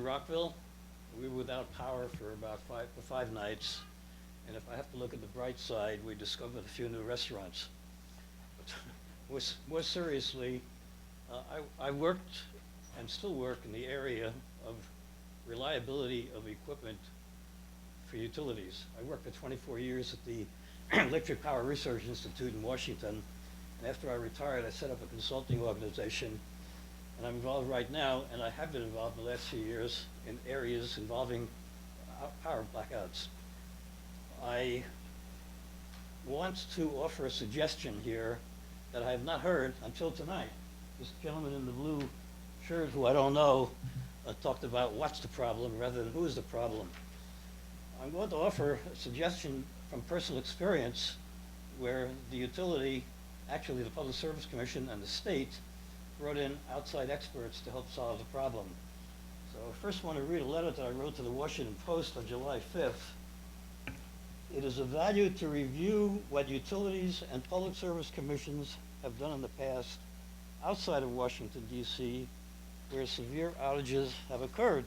Rockville. We were without power for about five nights. And if I have to look at the bright side, we discovered a few new restaurants. But more seriously, I worked and still work in the area of reliability of equipment for utilities. I worked for 24 years at the Electric Power Research Institute in Washington. And after I retired, I set up a consulting organization. And I'm involved right now, and I have been involved in the last few years in areas involving power blackouts. I want to offer a suggestion here that I have not heard until tonight. This gentleman in the blue shirt, who I don't know, talked about what's the problem rather than who is the problem. I'm going to offer a suggestion from personal experience where the utility, actually the Public Service Commission and the state, brought in outside experts to help solve the problem. So I first want to read a letter that I wrote to the Washington Post on July 5th. It is of value to review what utilities and public service commissions have done in the past outside of Washington, D.C., where severe outages have occurred.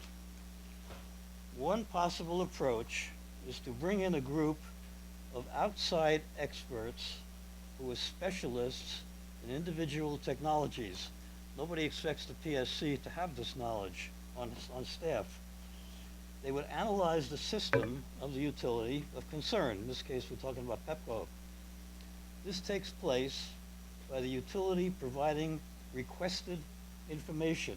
One possible approach is to bring in a group of outside experts who are specialists in individual technologies. Nobody expects the PSC to have this knowledge on staff. They would analyze the system of the utility of concern. In this case, we're talking about PEPCO. This takes place by the utility providing requested information.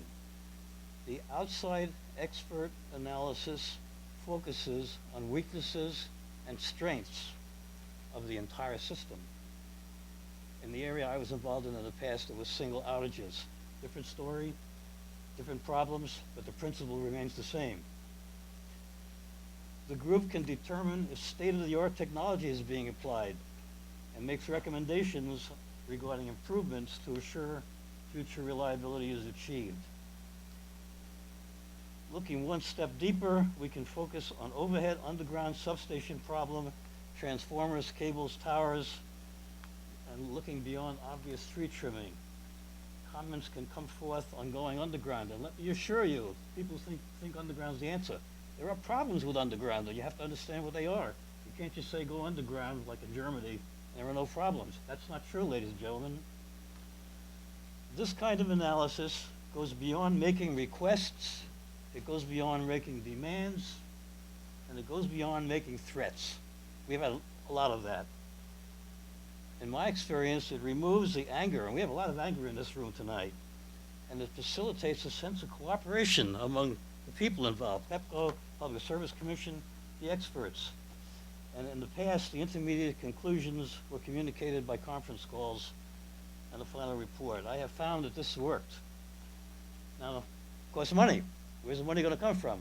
The outside expert analysis focuses on weaknesses and strengths of the entire system. In the area I was involved in the past, it was single outages. Different story, different problems, but the principle remains the same. The group can determine if state-of-the-art technology is being applied and makes recommendations regarding improvements to assure future reliability is achieved. Looking one step deeper, we can focus on overhead underground substation problem, transformers, cables, towers, and looking beyond obvious tree trimming. Comments can come forth on going underground, and let me assure you, people think underground's the answer. There are problems with underground, and you have to understand what they are. You can't just say go underground like in Germany, and there are no problems. That's not true, ladies and gentlemen. This kind of analysis goes beyond making requests, it goes beyond making demands, and it goes beyond making threats. We've had a lot of that. In my experience, it removes the anger, and we have a lot of anger in this room tonight, and it facilitates a sense of cooperation among the people involved, PEPCO, Public Service Commission, the experts. And in the past, the intermediate conclusions were communicated by conference calls and the final report. I have found that this worked. Now, of course, money. Where's the money going to come from?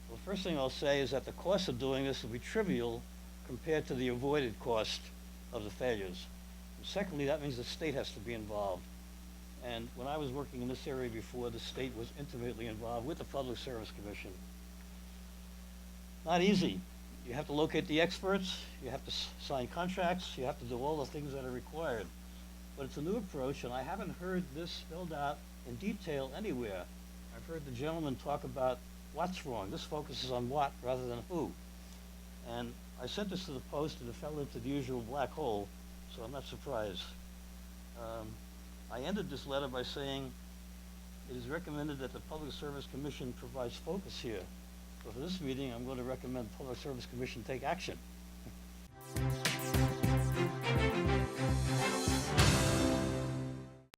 Well, the first thing I'll say is that the cost of doing this will be trivial compared to the avoided cost of the failures. And secondly, that means the state has to be involved. And when I was working in this area before, the state was intimately involved with the Public Service Commission. Not easy. You have to locate the experts, you have to sign contracts, you have to do all the things that are required. But it's a new approach, and I haven't heard this spelled out in detail anywhere. I've heard the gentleman talk about what's wrong. This focuses on what rather than who. And I sent this to the Post, and it fell into the usual black hole, so I'm not surprised. I ended this letter by saying, it is recommended that the Public Service Commission provides focus here. So for this meeting, I'm going to recommend the Public Service Commission take action.